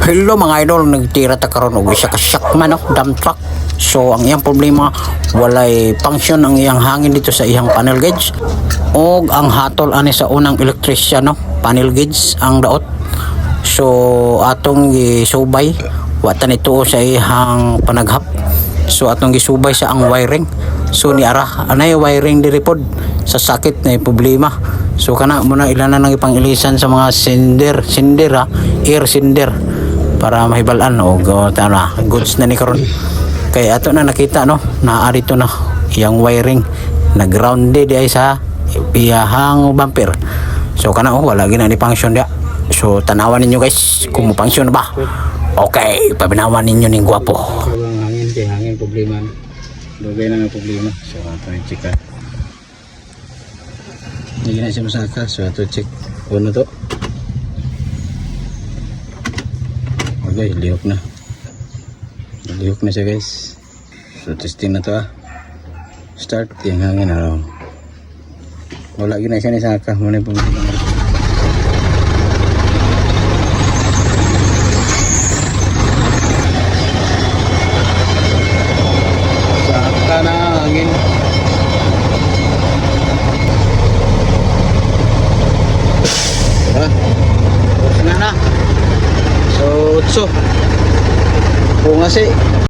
Hello mga idol, nagtira ta karon og isa ka shakman dump truck. So ang iyang problema, walay function ang iyang hangin dito sa iyang panel gauge. Og ang hatol ani sa unang electrician panel gauge ang daot. So atong gisubay, wa ta nituo sa iyang panaghap. So atong gisubay sa ang wiring. So ni ara anay wiring diri pod sa sakit na problema. So kana mo na ilan na nang ipangilisan sa mga cinder air cinder para mahibalan og tara goods na ni karon. Kay ato na nakita naa dito na iyang wiring na grounded ay sa iyahang bumper. So kana wala gina ni function dia. So tanawan ninyo guys kung mo function ba. Okay, pabinawan ninyo ning gwapo. Hangin problema. Dugay na nga problema. So ato i-check ka. Hindi na siya masaka. So ato check. Ano to? Okay, lihok na. Lihok na siya guys. So testing na to Start yung hangin wala gina siya ni saka. Muna yung problema. So, bunga sih